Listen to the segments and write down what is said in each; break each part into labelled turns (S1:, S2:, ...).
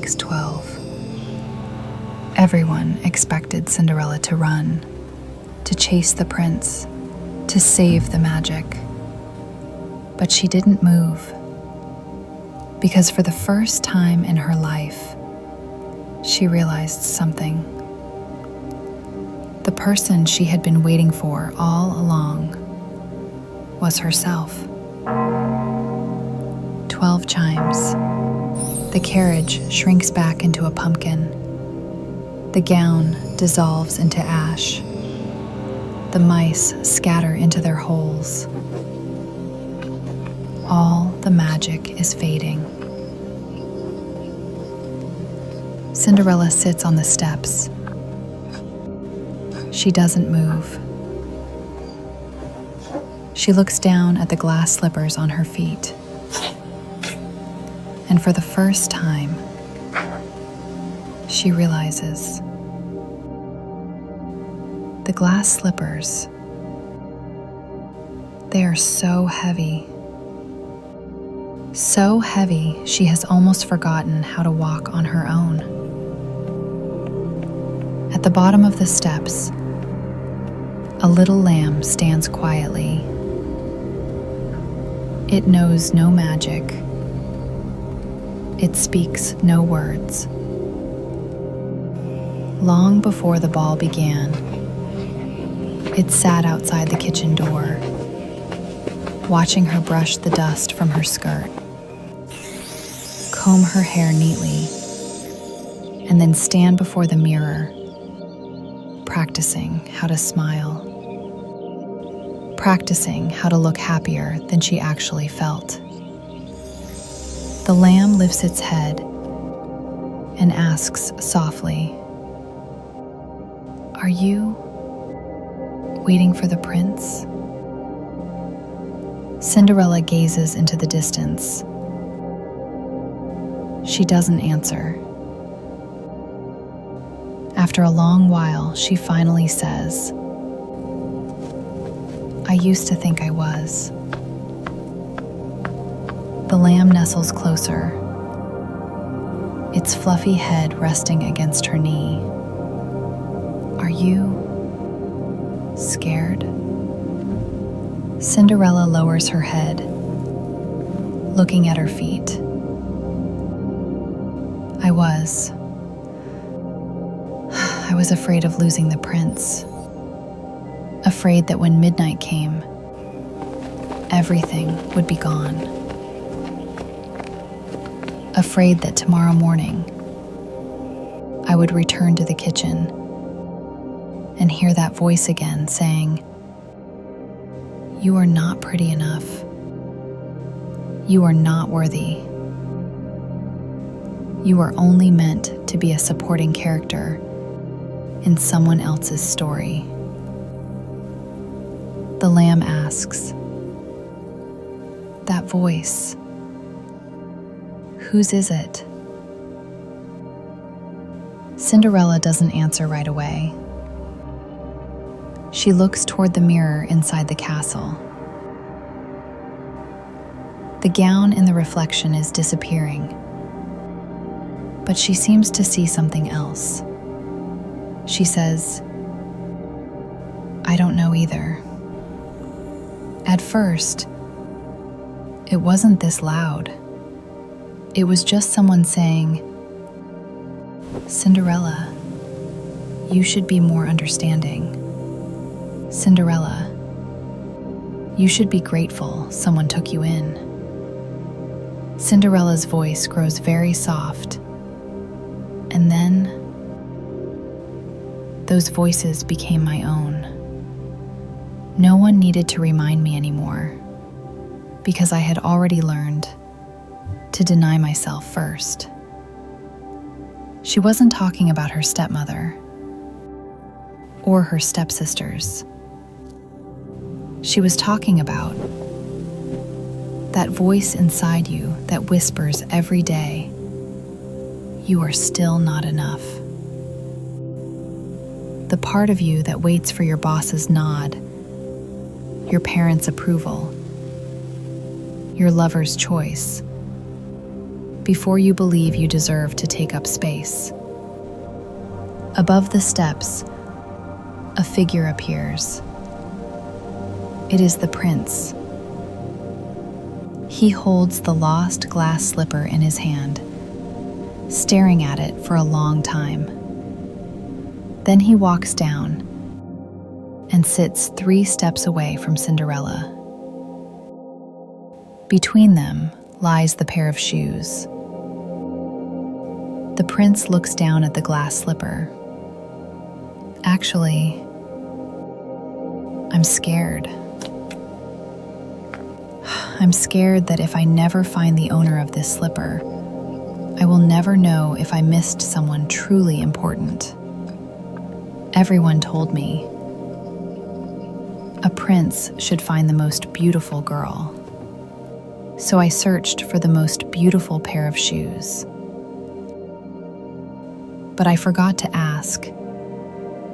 S1: makes 12. Everyone expected Cinderella to run, to chase the prince, to save the magic. But she didn't move, because for the first time in her life, she realized something. The person she had been waiting for all along was herself. 12 chimes. The carriage shrinks back into a pumpkin. The gown dissolves into ash. The mice scatter into their holes. All the magic is fading. Cinderella sits on the steps. She doesn't move. She looks down at the glass slippers on her feet. And for the first time, she realizes the glass slippers, they are so heavy. So heavy, she has almost forgotten how to walk on her own. At the bottom of the steps, a little lamb stands quietly. It knows no magic. It speaks no words. Long before the ball began, it sat outside the kitchen door, watching her brush the dust from her skirt, comb her hair neatly, and then stand before the mirror, practicing how to smile, practicing how to look happier than she actually felt. The lamb lifts its head and asks softly, "Are you waiting for the prince?" Cinderella gazes into the distance. She doesn't answer. After a long while, she finally says, "I used to think I was." The lamb nestles closer, its fluffy head resting against her knee. "Are you scared?" Cinderella lowers her head, looking at her feet. I was afraid of losing the prince. Afraid that when midnight came, everything would be gone. Afraid that tomorrow morning, I would return to the kitchen and hear that voice again saying, "You are not pretty enough. You are not worthy. You are only meant to be a supporting character in someone else's story." The lamb asks, "That voice, whose is it?" Cinderella doesn't answer right away. She looks toward the mirror inside the castle. The gown in the reflection is disappearing, but she seems to see something else. She says, "I don't know either." At first, it wasn't this loud. It was just someone saying, "Cinderella, you should be more understanding. Cinderella, you should be grateful someone took you in." Cinderella's voice grows very soft, and then those voices became my own. No one needed to remind me anymore, because I had already learned to deny myself first. She wasn't talking about her stepmother or her stepsisters. She was talking about that voice inside you that whispers every day, "You are still not enough." The part of you that waits for your boss's nod, your parents' approval, your lover's choice, before you believe you deserve to take up space. Above the steps, a figure appears. It is the prince. He holds the lost glass slipper in his hand, staring at it for a long time. Then he walks down and sits 3 steps away from Cinderella. Between them lies the pair of shoes. The prince looks down at the glass slipper. Actually, I'm scared. I'm scared that if I never find the owner of this slipper, I will never know if I missed someone truly important. Everyone told me a prince should find the most beautiful girl. So I searched for the most beautiful pair of shoes. But I forgot to ask,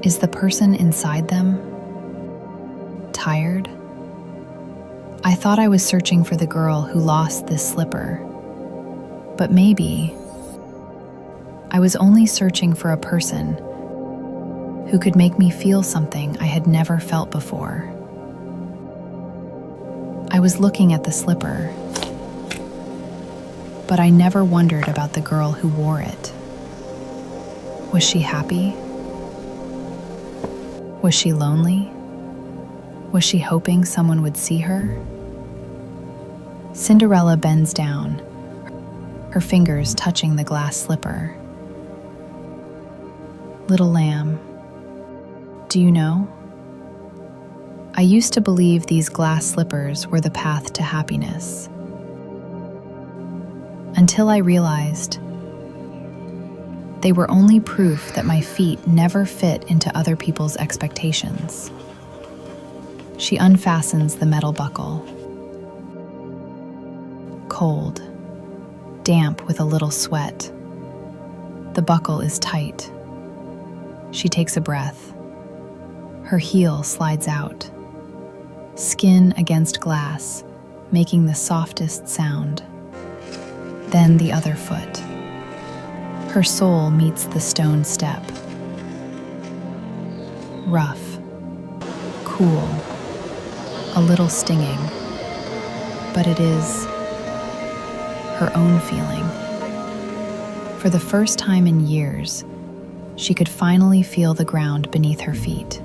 S1: is the person inside them tired? I thought I was searching for the girl who lost this slipper, but maybe I was only searching for a person who could make me feel something I had never felt before. I was looking at the slipper, but I never wondered about the girl who wore it. Was she happy? Was she lonely? Was she hoping someone would see her? Cinderella bends down, her fingers touching the glass slipper. Little lamb, do you know? I used to believe these glass slippers were the path to happiness. Until I realized they were only proof that my feet never fit into other people's expectations. She unfastens the metal buckle. Cold, damp with a little sweat. The buckle is tight. She takes a breath. Her heel slides out. Skin against glass, making the softest sound. Then the other foot. Her sole meets the stone step. Rough, cool, a little stinging, but it is her own feeling. For the first time in years, she could finally feel the ground beneath her feet.